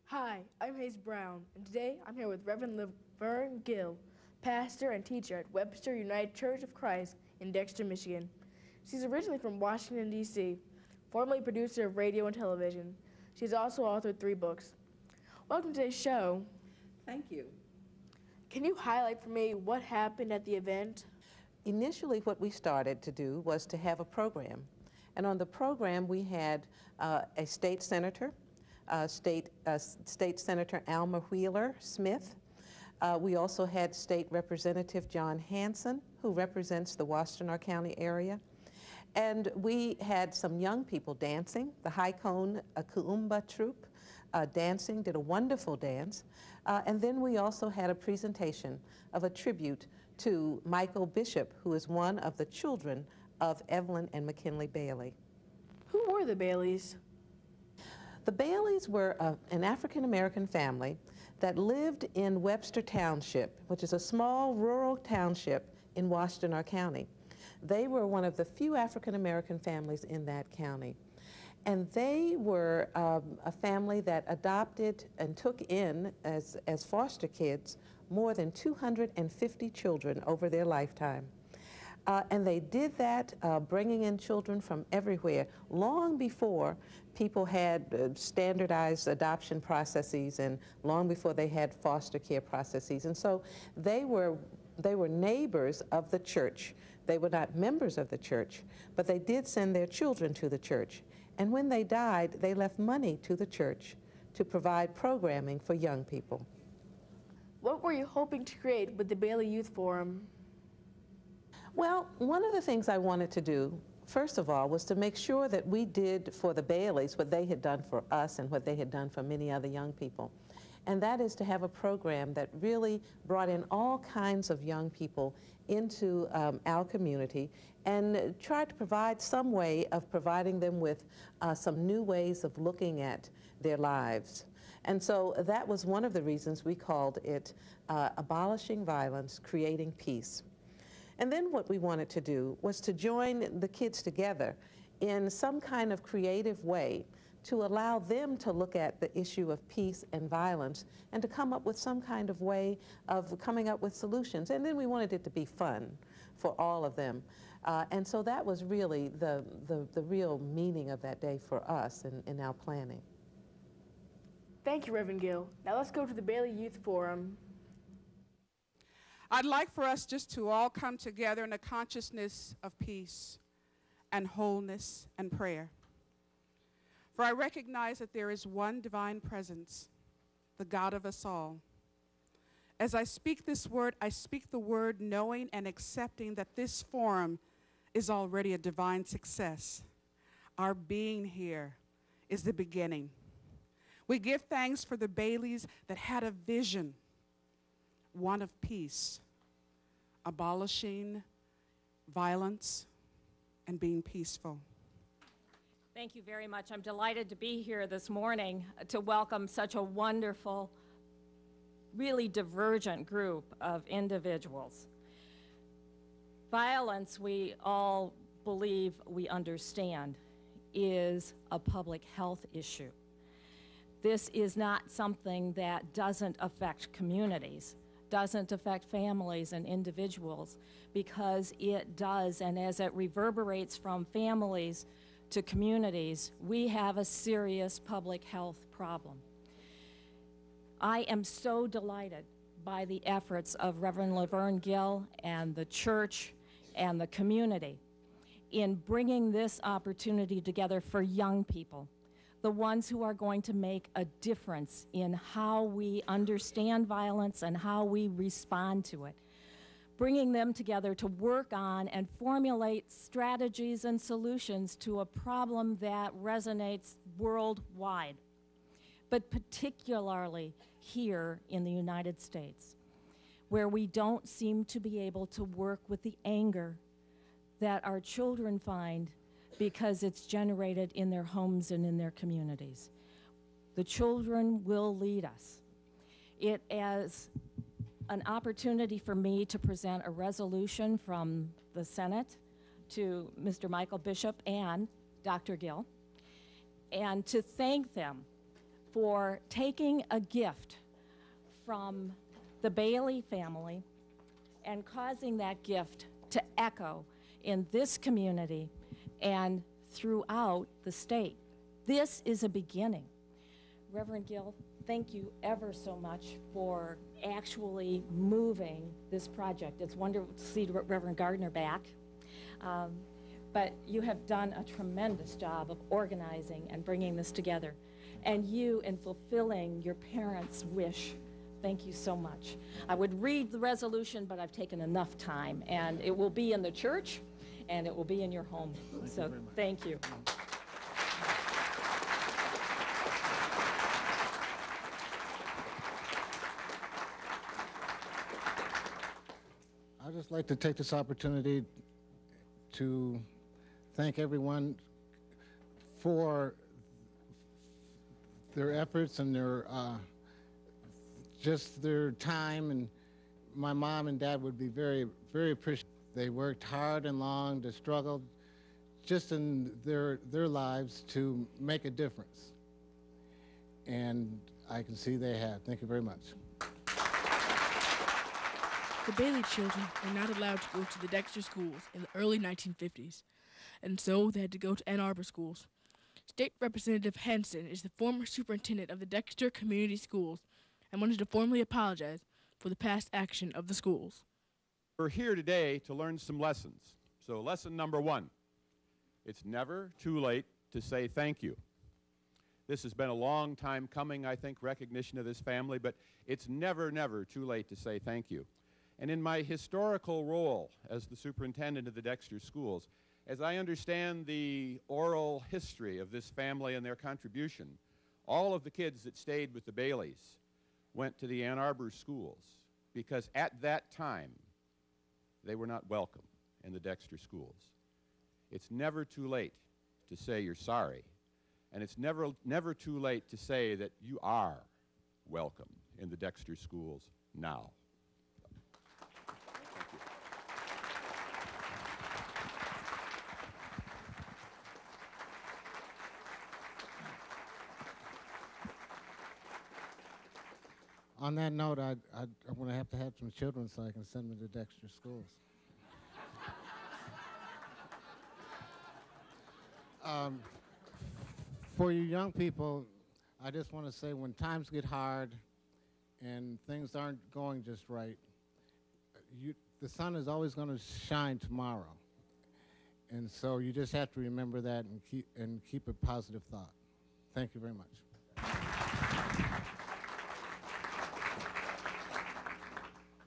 Hi, I'm Hayes Brown, and today I'm here with Reverend Laverne Gill, pastor and teacher at Webster United Church of Christ in Dexter, Michigan. She's originally from Washington, D.C., formerly producer of radio and television. She's also authored 3 books. Welcome to today's show. Thank you. Can you highlight for me what happened at the event? Initially, what we started to do was to have a program. And on the program, we had a state senator, State Senator Alma Wheeler Smith. We also had State Representative John Hanson, who represents the Washtenaw County area. And we had some young people dancing. The High Cone Kuumba troupe dancing, did a wonderful dance. And then we also had a presentation of a tribute to Michael Bishop, who is one of the children of Evelyn and McKinley Bailey. Who were the Baileys? The Baileys were an African-American family that lived in Webster Township, which is a small rural township in Washtenaw County. They were one of the few African-American families in that county. And they were a family that adopted and took in as foster kids more than 250 children over their lifetime. And they did that bringing in children from everywhere long before people had standardized adoption processes and long before they had foster care processes. And so they were neighbors of the church. They were not members of the church, but they did send their children to the church. And when they died, they left money to the church to provide programming for young people. What were you hoping to create with the Bailey Youth Forum? Well, one of the things I wanted to do, first of all, was to make sure that we did for the Baileys what they had done for us and what they had done for many other young people. And that is to have a program that really brought in all kinds of young people into our community and tried to provide some way of providing them with some new ways of looking at their lives. And so that was one of the reasons we called it Abolishing Violence, Creating Peace. And then what we wanted to do was to join the kids together in some kind of creative way to allow them to look at the issue of peace and violence and to come up with some kind of way of coming up with solutions. And then we wanted it to be fun for all of them. And so that was really the real meaning of that day for us in our planning. Thank you, Reverend Gill. Now let's go to the Bailey Youth Forum. I'd like for us just to all come together in a consciousness of peace and wholeness and prayer. For I recognize that there is one divine presence, the God of us all. As I speak this word, I speak the word knowing and accepting that this forum is already a divine success. Our being here is the beginning. We give thanks for the Baileys that had a vision, one of peace, abolishing violence and being peaceful. Thank you very much. I'm delighted to be here this morning to welcome such a wonderful, really divergent group of individuals. Violence, we all believe we understand, is a public health issue. This is not something that doesn't affect communities, doesn't affect families and individuals, because it does, and as it reverberates from families to communities, we have a serious public health problem. I am so delighted by the efforts of Reverend Laverne Gill and the church and the community in bringing this opportunity together for young people, the ones who are going to make a difference in how we understand violence and how we respond to it. Bringing them together to work on and formulate strategies and solutions to a problem that resonates worldwide, but particularly here in the United States, where we don't seem to be able to work with the anger that our children find because it's generated in their homes and in their communities. The children will lead us. It is an opportunity for me to present a resolution from the Senate to Mr. Michael Bishop and Dr. Gill, and to thank them for taking a gift from the Bailey family and causing that gift to echo in this community and throughout the state. This is a beginning. Reverend Gill, thank you ever so much for actually moving this project. It's wonderful to see Reverend Gardner back. But you have done a tremendous job of organizing and bringing this together. And you, in fulfilling your parents' wish, thank you so much. I would read the resolution, but I've taken enough time, and it will be in the church, and it will be in your home. So thank you. I'd just like to take this opportunity to thank everyone for their efforts and their just their time, and my mom and dad would be very, very appreciative. They worked hard and long, they struggled just in their lives to make a difference. And I can see they have. Thank you very much. The Bailey children were not allowed to go to the Dexter schools in the early 1950s, and so they had to go to Ann Arbor schools. State Representative Henson is the former superintendent of the Dexter Community Schools and wanted to formally apologize for the past action of the schools. We're here today to learn some lessons. So lesson number one, it's never too late to say thank you. This has been a long time coming, I think, recognition of this family, but it's never, never too late to say thank you. And in my historical role as the superintendent of the Dexter schools, as I understand the oral history of this family and their contribution, all of the kids that stayed with the Baileys went to the Ann Arbor schools because at that time they were not welcome in the Dexter schools. It's never too late to say you're sorry, and it's never too late to say that you are welcome in the Dexter schools now. On that note, I'm going to have some children so I can send them to Dexter schools. For you young people, I just want to say when times get hard and things aren't going just right, the sun is always going to shine tomorrow. And so you just have to remember that and keep a positive thought. Thank you very much.